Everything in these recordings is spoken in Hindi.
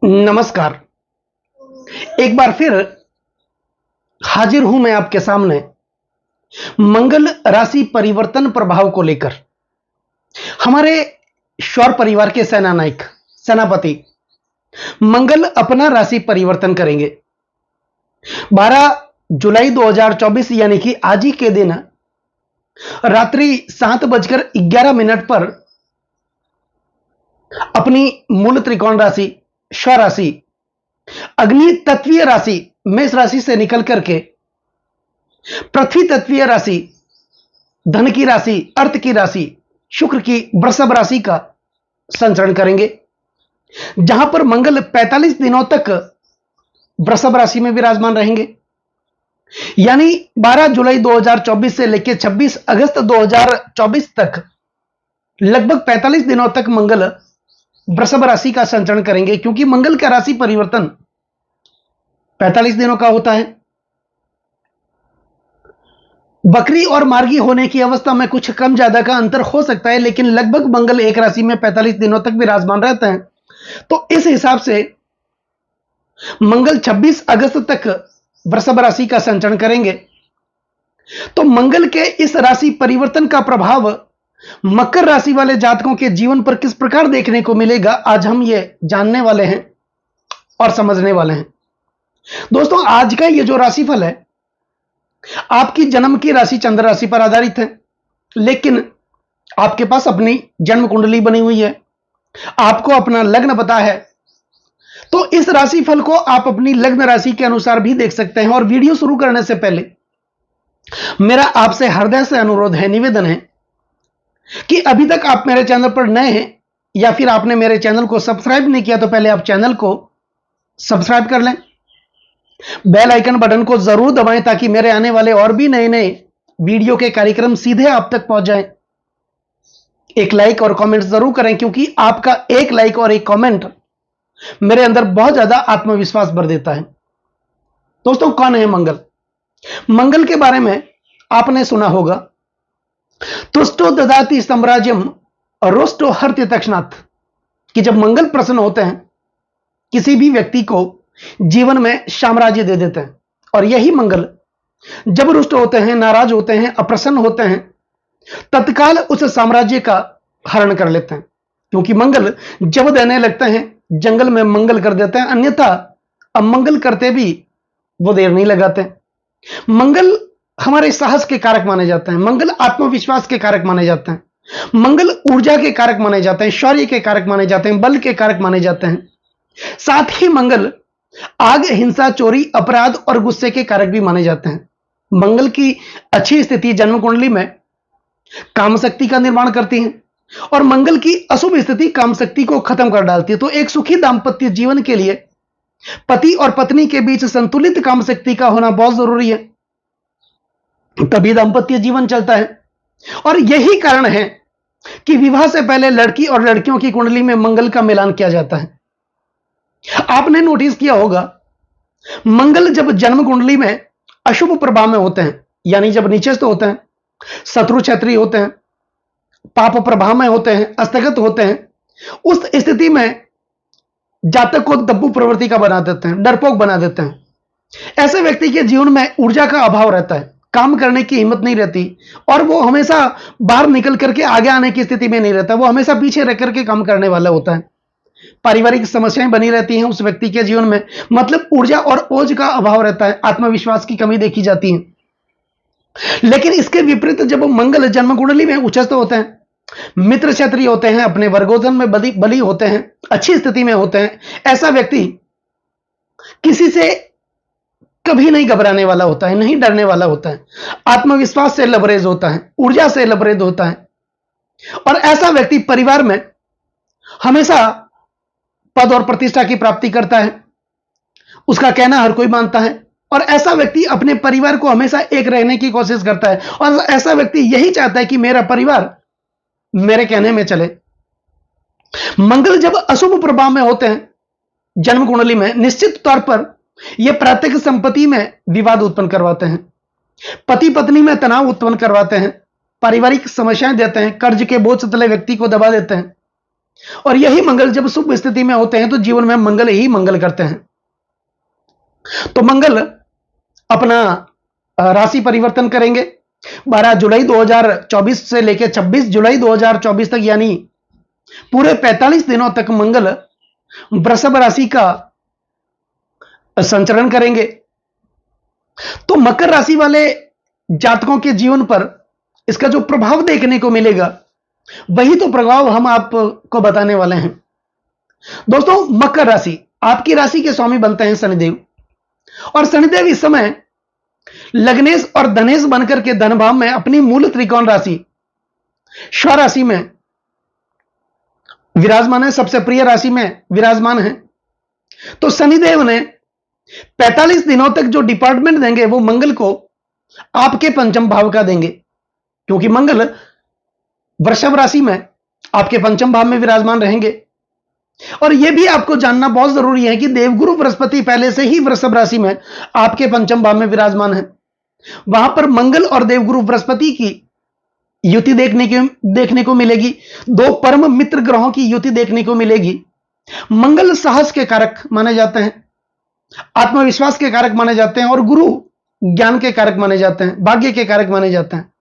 नमस्कार। एक बार फिर हाजिर हूं मैं आपके सामने मंगल राशि परिवर्तन प्रभाव को लेकर। हमारे शौर परिवार के सेना नायक सेनापति मंगल अपना राशि परिवर्तन करेंगे 12 जुलाई 2024 यानी कि आज ही के दिन रात्रि 7:11 पर अपनी मूल त्रिकोण राशि स्वराशि अग्नि तत्वीय राशि मेष राशि से निकल करके पृथ्वी तत्वीय राशि धन की राशि अर्थ की राशि शुक्र की वृषभ राशि का संचरण करेंगे, जहां पर मंगल 45 दिनों तक वृषभ राशि में विराजमान रहेंगे। यानी 12 जुलाई 2024 से लेकर 26 अगस्त 2024 तक लगभग 45 दिनों तक मंगल वृषभ राशि का संचरण करेंगे, क्योंकि मंगल का राशि परिवर्तन 45 दिनों का होता है। बकरी और मार्गी होने की अवस्था में कुछ कम ज्यादा का अंतर हो सकता है, लेकिन लगभग मंगल एक राशि में 45 दिनों तक विराजमान रहते हैं। तो इस हिसाब से मंगल 26 अगस्त तक वृषभ राशि का संचरण करेंगे। तो मंगल के इस राशि परिवर्तन का प्रभाव मकर राशि वाले जातकों के जीवन पर किस प्रकार देखने को मिलेगा, आज हम ये जानने वाले हैं और समझने वाले हैं। दोस्तों, आज का ये जो राशिफल है आपकी जन्म की राशि चंद्र राशि पर आधारित है, लेकिन आपके पास अपनी जन्म कुंडली बनी हुई है, आपको अपना लग्न पता है, तो इस राशिफल को आप अपनी लग्न राशि के अनुसार भी देख सकते हैं। और वीडियो शुरू करने से पहले मेरा आपसे हृदय से अनुरोध है, निवेदन है कि अभी तक आप मेरे चैनल पर नए हैं या फिर आपने मेरे चैनल को सब्सक्राइब नहीं किया, तो पहले आप चैनल को सब्सक्राइब कर लें, बेल आइकन बटन को जरूर दबाएं ताकि मेरे आने वाले और भी नए नए वीडियो के कार्यक्रम सीधे आप तक पहुंच जाएं। एक लाइक और कमेंट जरूर करें, क्योंकि आपका एक लाइक और एक कमेंट मेरे अंदर बहुत ज्यादा आत्मविश्वास भर देता है। दोस्तों, कौन है मंगल? मंगल के बारे में आपने सुना होगा, तुष्टो ददाति साम्राज्यम रोष्टो हर्त्य तक्षणात्, कि जब मंगल प्रसन्न होते हैं किसी भी व्यक्ति को जीवन में साम्राज्य दे देते हैं। और यही मंगल जब रुष्ट होते हैं, नाराज होते हैं, अप्रसन्न होते हैं, तत्काल उस साम्राज्य का हरण कर लेते हैं। क्योंकि मंगल जब देने लगते हैं जंगल में मंगल कर देते हैं, अन्यथा अमंगल करते भी वो देर नहीं लगाते। मंगल हमारे साहस के कारक माने जाते हैं, मंगल आत्मविश्वास के कारक माने जाते हैं, मंगल ऊर्जा के कारक माने जाते हैं, शौर्य के कारक माने जाते हैं, बल के कारक माने जाते हैं। साथ ही मंगल आग, हिंसा, चोरी, अपराध और गुस्से के कारक भी माने जाते हैं। मंगल की अच्छी स्थिति जन्म कुंडली में काम शक्ति का निर्माण करती है, और मंगल की अशुभ स्थिति काम शक्ति को खत्म कर डालती है। तो एक सुखी दाम्पत्य जीवन के लिए पति और पत्नी के बीच संतुलित काम शक्ति का होना बहुत जरूरी है, तभी दाम्पत्य जीवन चलता है। और यही कारण है कि विवाह से पहले लड़की और लड़कियों की कुंडली में मंगल का मिलान किया जाता है। आपने नोटिस किया होगा, मंगल जब जन्म कुंडली में अशुभ प्रभाव में होते हैं, यानी जब नीचेस्त होते हैं, शत्रु क्षेत्रीय होते हैं, पाप प्रभाव में होते हैं, अस्तगत होते हैं, उस स्थिति में जातक को दब्बू प्रवृत्ति का बना देते हैं, डरपोक बना देते हैं। ऐसे व्यक्ति के जीवन में ऊर्जा का अभाव रहता है, काम करने की हिम्मत नहीं रहती, और वो हमेशा बाहर निकल करके आगे आने की स्थिति में नहीं रहता, वो हमेशा पीछे रह करके काम करने वाला होता है। पारिवारिक समस्याएं बनी रहती हैं उस व्यक्ति के जीवन में, मतलब ऊर्जा और ओज का अभाव रहता है, आत्मविश्वास की कमी देखी जाती है। लेकिन इसके विपरीत जब मंगल जन्म कुंडली में उच्चस्थ होते हैं, मित्र क्षत्रिय होते हैं, अपने वर्गोधन में बली होते हैं, अच्छी स्थिति में होते हैं, ऐसा व्यक्ति किसी से कभी नहीं घबराने वाला होता है, नहीं डरने वाला होता है, आत्मविश्वास से लबरेज होता है, ऊर्जा से लबरेज होता है। और ऐसा व्यक्ति परिवार में हमेशा पद और प्रतिष्ठा की प्राप्ति करता है, उसका कहना हर कोई मानता है, और ऐसा व्यक्ति अपने परिवार को हमेशा एक रहने की कोशिश करता है। और ऐसा व्यक्ति यही चाहता है कि मेरा परिवार मेरे कहने में चले। मंगल जब अशुभ प्रभाव में होते हैं जन्म कुंडली में, निश्चित तौर पर यह प्रात्यिक संपत्ति में विवाद उत्पन्न करवाते हैं, पति पत्नी में तनाव उत्पन्न करवाते हैं, पारिवारिक समस्याएं देते हैं, कर्ज के बोझ तले व्यक्ति को दबा देते हैं। और यही मंगल जब शुभ स्थिति में होते हैं तो जीवन में मंगल ही मंगल करते हैं। तो मंगल अपना राशि परिवर्तन करेंगे 12 जुलाई 2024 से लेकर 26 जुलाई 2024 तक, यानी पूरे 45 दिनों तक मंगल वृषभ राशि का संचरण करेंगे। तो मकर राशि वाले जातकों के जीवन पर इसका जो प्रभाव देखने को मिलेगा, वही तो प्रभाव हम आपको बताने वाले हैं। दोस्तों, मकर राशि, आपकी राशि के स्वामी बनते हैं शनिदेव, और शनिदेव इस समय लग्नेश और धनेश बनकर के धन भाव में अपनी मूल त्रिकोण राशि स्वराशि में विराजमान है, सबसे प्रिय राशि में विराजमान है। तो शनिदेव ने 45 दिनों तक जो डिपार्टमेंट देंगे वो मंगल को आपके पंचम भाव का देंगे, क्योंकि मंगल वृषभ राशि में आपके पंचम भाव में विराजमान रहेंगे। और यह भी आपको जानना बहुत जरूरी है कि देवगुरु बृहस्पति पहले से ही वृषभ राशि में आपके पंचम भाव में विराजमान है। वहां पर मंगल और देवगुरु बृहस्पति की युति देखने को मिलेगी, दो परम मित्र ग्रहों की युति देखने को मिलेगी। मंगल साहस के कारक माने जाते हैं, आत्मविश्वास के कारक माने जाते हैं, और गुरु ज्ञान के कारक माने जाते हैं, भाग्य के कारक माने जाते हैं।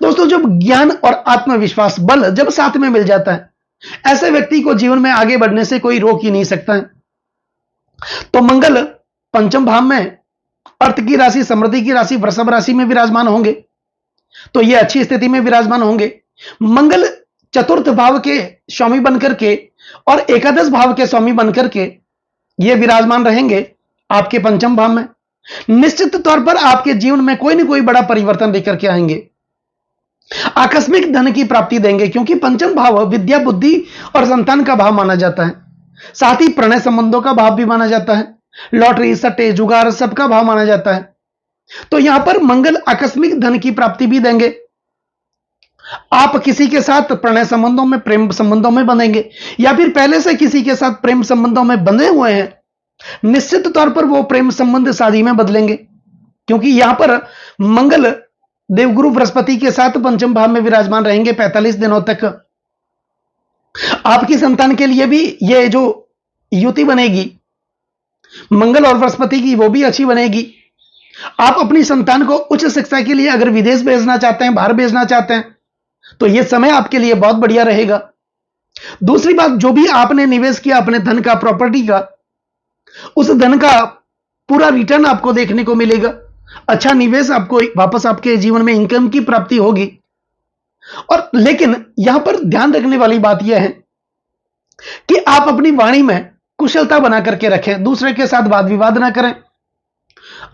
दोस्तों, जब ज्ञान और आत्मविश्वास बल जब साथ में मिल जाता है, ऐसे व्यक्ति को जीवन में आगे बढ़ने से कोई रोक ही नहीं सकता है। तो मंगल पंचम भाव में अर्थ की राशि, समृद्धि की राशि वृषभ राशि में विराजमान होंगे, तो यह अच्छी स्थिति में विराजमान होंगे। मंगल चतुर्थ भाव के स्वामी बनकर के और एकादश भाव के स्वामी बनकर के यह विराजमान रहेंगे आपके पंचम भाव में। निश्चित तौर पर आपके जीवन में कोई ना कोई बड़ा परिवर्तन लेकर के आएंगे, आकस्मिक धन की प्राप्ति देंगे, क्योंकि पंचम भाव विद्या, बुद्धि और संतान का भाव माना जाता है। साथ ही प्रणय संबंधों का भाव भी माना जाता है, लॉटरी, सट्टे, जुगार सबका भाव माना जाता है। तो यहां पर मंगल आकस्मिक धन की प्राप्ति भी देंगे। आप किसी के साथ प्रणय संबंधों में, प्रेम संबंधों में बंधेंगे, या फिर पहले से किसी के साथ प्रेम संबंधों में बंधे हुए हैं, निश्चित तौर पर वो प्रेम संबंध शादी में बदलेंगे, क्योंकि यहां पर मंगल देवगुरु बृहस्पति के साथ पंचम भाव में विराजमान रहेंगे 45 दिनों तक। आपकी संतान के लिए भी ये जो युति बनेगी मंगल और बृहस्पति की, वो भी अच्छी बनेगी। आप अपनी संतान को उच्च शिक्षा के लिए अगर विदेश भेजना चाहते हैं, बाहर भेजना चाहते हैं, तो यह समय आपके लिए बहुत बढ़िया रहेगा। दूसरी बात, जो भी आपने निवेश किया अपने धन का, प्रॉपर्टी का, उस धन का पूरा रिटर्न आपको देखने को मिलेगा। अच्छा निवेश आपको वापस आपके जीवन में इनकम की प्राप्ति होगी। और लेकिन यहां पर ध्यान रखने वाली बात यह है कि आप अपनी वाणी में कुशलता बना करके रखें, दूसरे के साथ वाद विवाद ना करें,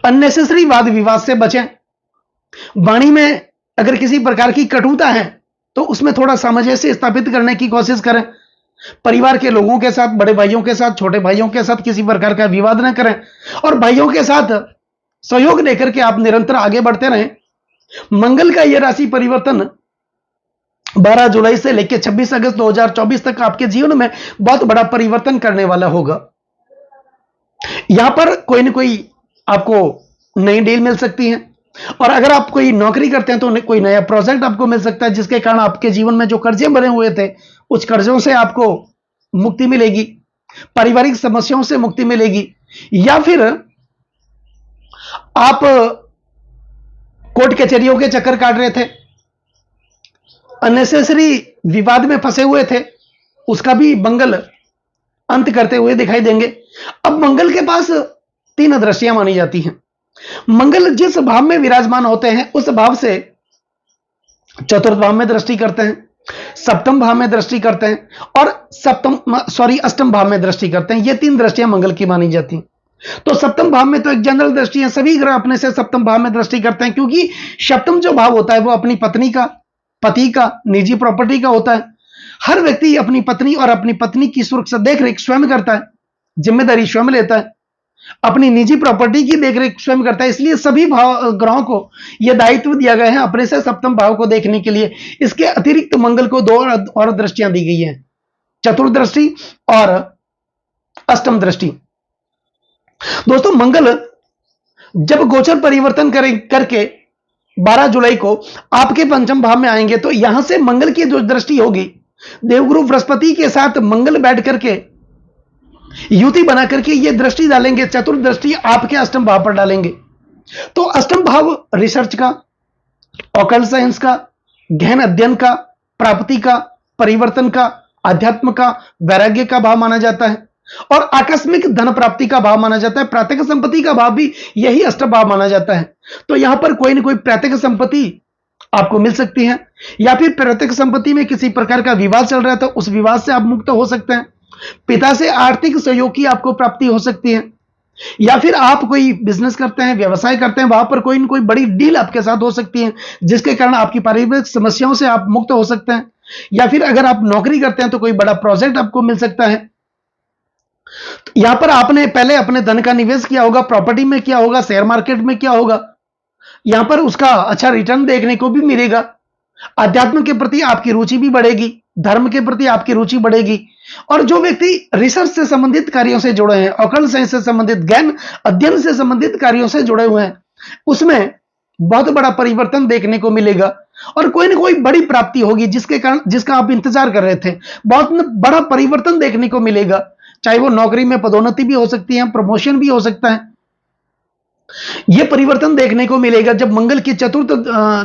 अननेसेसरी वाद विवाद से बचें। वाणी में अगर किसी प्रकार की कटुता है तो उसमें थोड़ा सामंजस्य स्थापित करने की कोशिश करें। परिवार के लोगों के साथ, बड़े भाइयों के साथ, छोटे भाइयों के साथ किसी प्रकार का विवाद ना करें, और भाइयों के साथ सहयोग लेकर के आप निरंतर आगे बढ़ते रहें। मंगल का यह राशि परिवर्तन 12 जुलाई से लेकर 26 अगस्त 2024 तक आपके जीवन में बहुत बड़ा परिवर्तन करने वाला होगा। यहां पर कोई ना कोई आपको नई डील मिल सकती है, और अगर आप कोई नौकरी करते हैं तो कोई नया प्रोजेक्ट आपको मिल सकता है, जिसके कारण आपके जीवन में जो कर्जे बने हुए थे उस कर्जों से आपको मुक्ति मिलेगी, पारिवारिक समस्याओं से मुक्ति मिलेगी, या फिर आप कोर्ट कचहरियों के चक्कर काट रहे थे, अननेसेसरी विवाद में फंसे हुए थे, उसका भी मंगल अंत करते हुए दिखाई देंगे। अब मंगल के पास 3 दृष्टियां मानी जाती हैं। मंगल जिस भाव में विराजमान होते हैं उस भाव से चतुर्थ भाव में दृष्टि करते हैं, सप्तम भाव में दृष्टि करते हैं, और अष्टम भाव में दृष्टि करते हैं। ये 3 दृष्टियां मंगल की मानी जाती हैं। तो सप्तम भाव में तो एक जनरल दृष्टि है, सभी ग्रह अपने से सप्तम भाव में दृष्टि करते हैं, क्योंकि सप्तम जो भाव होता है वो अपनी पत्नी का, पति का, निजी प्रॉपर्टी का होता है। हर व्यक्ति अपनी पत्नी और अपनी पत्नी की सुरक्षा देखरेख स्वयं करता है, जिम्मेदारी स्वयं लेता है, अपनी निजी प्रॉपर्टी की देखरेख स्वयं करता है। इसलिए सभी भाव ग्रहों को यह दायित्व दिया गया है अपने से सप्तम भाव को देखने के लिए। इसके अतिरिक्त मंगल को 2 और दृष्टियां दी गई हैं, चतुर्दृष्टि और अष्टम दृष्टि। दोस्तों, मंगल जब गोचर परिवर्तन करके 12 जुलाई को आपके पंचम भाव में आएंगे, तो यहां से मंगल की जो दृष्टि होगी देवगुरु बृहस्पति के साथ मंगल बैठ करके युति बना करके ये दृष्टि डालेंगे, चतुर्दृष्टि आपके अष्टम भाव पर डालेंगे। तो अष्टम भाव रिसर्च का, ऑकल्ट साइंस का, गहन अध्ययन का, प्राप्ति का, परिवर्तन का, अध्यात्म का, वैराग्य का भाव माना जाता है और आकस्मिक धन प्राप्ति का भाव माना जाता है। प्रात्यिक संपत्ति का भाव भी यही अष्टम भाव माना जाता है। तो यहां पर कोई ना कोई प्रात्यिक संपत्ति आपको मिल सकती है, या फिर प्रात्यिक संपत्ति में किसी प्रकार का विवाद चल रहा है तो उस विवाद से आप मुक्त हो सकते हैं। पिता से आर्थिक सहयोग की आपको प्राप्ति हो सकती है, या फिर आप कोई बिजनेस करते हैं, व्यवसाय करते हैं, वहां पर कोई ना कोई बड़ी डील आपके साथ हो सकती है जिसके कारण आपकी पारिवारिक समस्याओं से आप मुक्त हो सकते हैं। या फिर अगर आप नौकरी करते हैं तो कोई बड़ा प्रोजेक्ट आपको मिल सकता है। तो यहां पर आपने पहले अपने धन का निवेश किया होगा, प्रॉपर्टी में किया होगा, शेयर मार्केट में किया होगा, यहां पर उसका अच्छा रिटर्न देखने को भी मिलेगा। अध्यात्म के प्रति आपकी रुचि भी बढ़ेगी, धर्म के प्रति आपकी रुचि बढ़ेगी। और जो व्यक्ति रिसर्च से संबंधित कार्यों से जुड़े हैं, ऑकल्ट साइंस से संबंधित, गहन अध्ययन से संबंधित कार्यों से जुड़े हुए हैं, उसमें बहुत बड़ा परिवर्तन देखने को मिलेगा और कोई ना कोई बड़ी प्राप्ति होगी जिसके कारण, जिसका आप इंतजार कर रहे थे, बहुत बड़ा परिवर्तन देखने को मिलेगा। चाहे वो नौकरी में पदोन्नति भी हो सकती है, प्रमोशन भी हो सकता है। यह परिवर्तन देखने को मिलेगा जब मंगल की चतुर्थ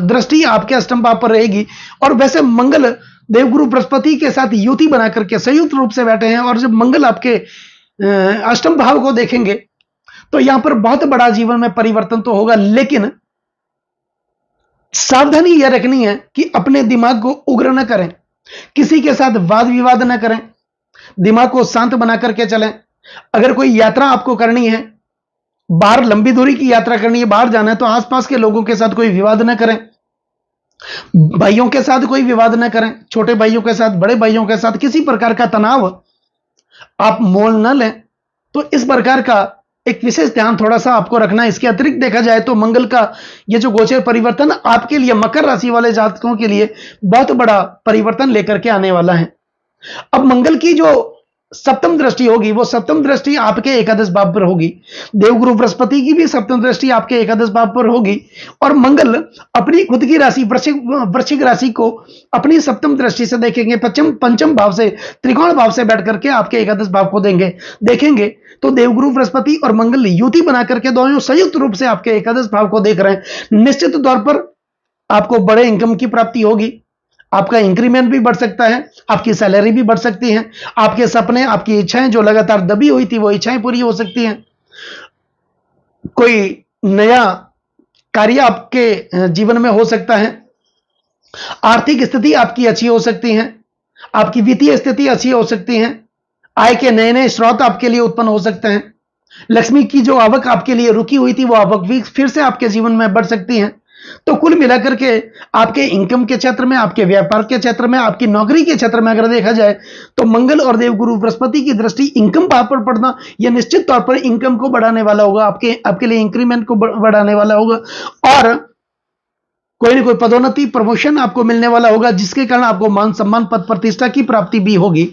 दृष्टि आपके अष्टम भाव पर रहेगी। और वैसे मंगल देवगुरु बृहस्पति के साथ युति बना करके संयुक्त रूप से बैठे हैं, और जब मंगल आपके अष्टम भाव को देखेंगे तो यहां पर बहुत बड़ा जीवन में परिवर्तन तो होगा, लेकिन सावधानी यह रखनी है कि अपने दिमाग को उग्र न करें, किसी के साथ वाद विवाद न करें, दिमाग को शांत बना करके चलें। अगर कोई यात्रा आपको करनी है, बाहर लंबी दूरी की यात्रा करनी है, बाहर जाना है, तो आसपास के लोगों के साथ कोई विवाद न करें, भाइयों के साथ कोई विवाद न करें, छोटे भाइयों के साथ, बड़े भाइयों के साथ किसी प्रकार का तनाव आप मोल न लें। तो इस प्रकार का एक विशेष ध्यान थोड़ा सा आपको रखना है। इसके अतिरिक्त देखा जाए तो मंगल का ये जो गोचर परिवर्तन आपके लिए, मकर राशि वाले जातकों के लिए बहुत बड़ा परिवर्तन लेकर के आने वाला है। अब मंगल की जो सप्तम दृष्टि होगी, वो सप्तम दृष्टि आपके एकादश भाव पर होगी। देवगुरु बृहस्पति की भी सप्तम दृष्टि आपके एकादश भाव पर होगी, और मंगल अपनी खुद की राशि वृश्चिक राशि को अपनी सप्तम दृष्टि से देखेंगे, पंचम भाव से, त्रिकोण भाव से बैठ करके आपके एकादश भाव को देखेंगे। तो देवगुरु बृहस्पति और मंगल युति बना करके दोनों संयुक्त रूप से आपके एकादश भाव को देख रहे हैं। निश्चित तौर पर आपको बड़े इनकम की प्राप्ति होगी, आपका इंक्रीमेंट भी बढ़ सकता है, आपकी सैलरी भी बढ़ सकती है, आपके सपने, आपकी इच्छाएं जो लगातार दबी हुई थी वो इच्छाएं पूरी हो सकती हैं, कोई नया कार्य आपके जीवन में हो सकता है, आर्थिक स्थिति आपकी अच्छी हो सकती है, आपकी वित्तीय स्थिति अच्छी हो सकती है, आय के नए नए स्रोत आपके लिए उत्पन्न हो सकते हैं, लक्ष्मी की जो आवक आपके लिए रुकी हुई थी वो आवक भी फिर से आपके जीवन में बढ़ सकती है। तो कुल मिलाकर के आपके इनकम के क्षेत्र में, आपके व्यापार के क्षेत्र में, आपकी नौकरी के क्षेत्र में अगर देखा जाए तो मंगल और देवगुरु बृहस्पति की दृष्टि इनकम भाव पर पड़ना यह निश्चित तौर पर इनकम को बढ़ाने वाला होगा, आपके लिए इंक्रीमेंट को बढ़ाने वाला होगा, और कोई ना कोई पदोन्नति, प्रमोशन आपको मिलने वाला होगा, जिसके कारण आपको मान सम्मान, पद प्रतिष्ठा की प्राप्ति भी होगी।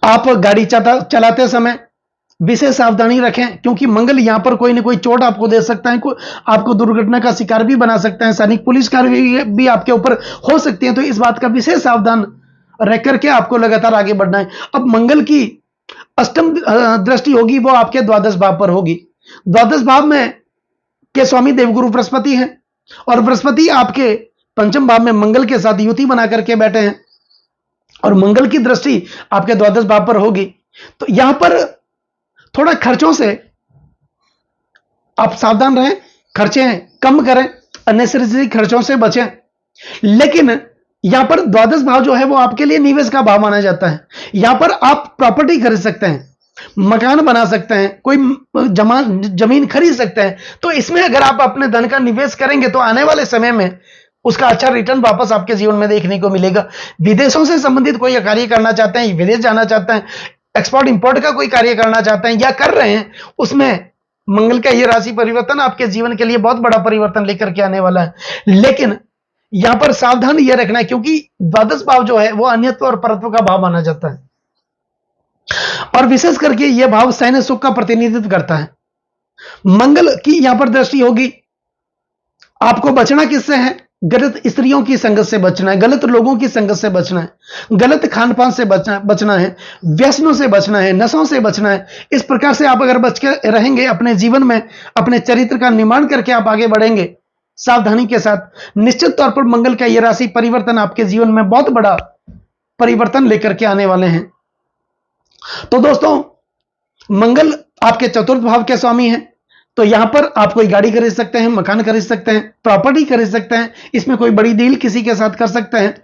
आप गाड़ी चलाते समय विशेष सावधानी रखें, क्योंकि मंगल यहां पर कोई ना कोई चोट आपको दे सकता है, आपको दुर्घटना का शिकार भी बना सकता है, सैनिक पुलिस कार्य भी आपके ऊपर हो सकती है। तो इस बात का विशेष सावधान रह करके आपको लगातार आगे बढ़ना है। अब मंगल की अष्टम दृष्टि होगी, वो आपके द्वादश भाव पर होगी। द्वादश भाव में के स्वामी देवगुरु बृहस्पति हैं, और बृहस्पति आपके पंचम भाव में मंगल के साथ युति बना करके बैठे हैं, और मंगल की दृष्टि आपके द्वादश भाव पर होगी। तो यहां पर थोड़ा खर्चों से आप सावधान रहें, खर्चे कम करें, अननेसेसरी खर्चों से बचें। लेकिन यहां पर द्वादश भाव जो है वो आपके लिए निवेश का भाव माना जाता है। यहां पर आप प्रॉपर्टी खरीद सकते हैं, मकान बना सकते हैं, कोई जमीन खरीद सकते हैं। तो इसमें अगर आप अपने धन का निवेश करेंगे तो आने वाले समय में उसका अच्छा रिटर्न वापस आपके जीवन में देखने को मिलेगा। विदेशों से संबंधित कोई कार्य करना चाहते हैं, विदेश जाना चाहते हैं, एक्सपोर्ट इंपोर्ट का कोई कार्य करना चाहते हैं या कर रहे हैं, उसमें मंगल का यह राशि परिवर्तन आपके जीवन के लिए बहुत बड़ा परिवर्तन लेकर के आने वाला है। लेकिन यहां पर सावधान यह रखना है, क्योंकि द्वादश भाव जो है वो अन्यत्व और परत्व का भाव माना जाता है, और विशेष करके यह भाव सैन्य सुख का प्रतिनिधित्व करता है। मंगल की यहां पर दृष्टि होगी, आपको बचना किससे है? गलत स्त्रियों की संगत से बचना है, गलत लोगों की संगत से बचना है, गलत खान पान से बचना है, व्यसनों से बचना है, नशों से बचना है। इस प्रकार से आप अगर बच के रहेंगे, अपने जीवन में अपने चरित्र का निर्माण करके आप आगे बढ़ेंगे सावधानी के साथ, निश्चित तौर पर मंगल का यह राशि परिवर्तन आपके जीवन में बहुत बड़ा परिवर्तन लेकर के आने वाले हैं। तो दोस्तों, मंगल आपके चतुर्थ भाव के स्वामी हैं, तो यहां पर आप कोई गाड़ी खरीद सकते हैं, मकान खरीद सकते हैं, प्रॉपर्टी खरीद सकते हैं, इसमें कोई बड़ी डील किसी के साथ कर सकते हैं,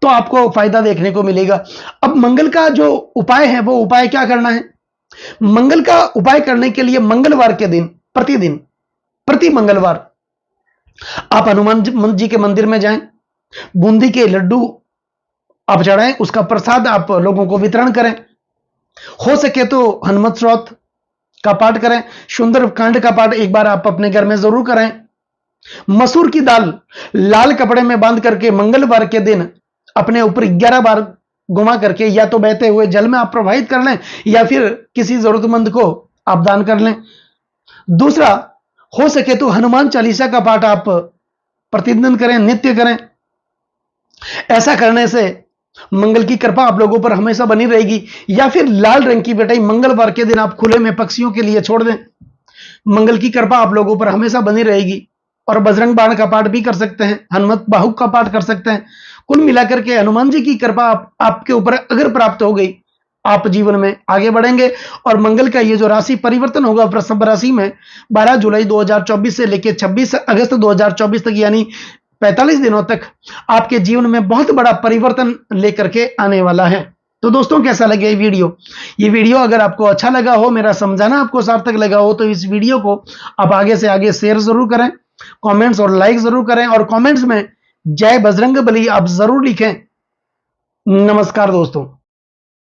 तो आपको फायदा देखने को मिलेगा। अब मंगल का जो उपाय है, वो उपाय क्या करना है? मंगल का उपाय करने के लिए मंगलवार के दिन प्रतिदिन प्रति मंगलवार आप हनुमान जी के मंदिर में जाएं, बूंदी के लड्डू आप चढ़ाएं, उसका प्रसाद आप लोगों को वितरण करें। हो सके तो हनुमत स्त्रोत का पाठ करें, सुंदर कांड का पाठ एक बार आप अपने घर में जरूर करें। मसूर की दाल लाल कपड़े में बांध करके मंगलवार के दिन अपने ऊपर 11 बार घुमा करके या तो बहते हुए जल में आप प्रवाहित कर लें या फिर किसी जरूरतमंद को आप दान कर लें। दूसरा, हो सके तो हनुमान चालीसा का पाठ आप प्रतिदिन करें, नित्य करें। ऐसा करने से मंगल की कृपा आप लोगों पर हमेशा बनी रहेगी। या फिर लाल रंग की मिठाई मंगलवार के दिन आप खुले में पक्षियों के लिए छोड़ दें, मंगल की कृपा आप लोगों पर हमेशा बनी रहेगी। और बजरंग बाण का पाठ भी कर सकते हैं, हनुमत बाहुक का पाठ कर सकते हैं। कुल मिलाकर के हनुमान जी की कृपा आपके ऊपर अगर प्राप्त हो गई, आप जीवन में आगे बढ़ेंगे। और मंगल का ये जो राशि परिवर्तन होगा वृषभ राशि में 12 जुलाई 2024 से लेकर 26 अगस्त 2024 तक, यानी 45 दिनों तक आपके जीवन में बहुत बड़ा परिवर्तन लेकर के आने वाला है। तो दोस्तों, कैसा लगे ये वीडियो अगर आपको अच्छा लगा हो, मेरा समझाना आपको सार्थक लगा हो, तो इस वीडियो को आप आगे से आगे शेयर जरूर करें, कमेंट्स और लाइक जरूर करें, और कमेंट्स में जय बजरंग बली आप जरूर लिखें। नमस्कार दोस्तों।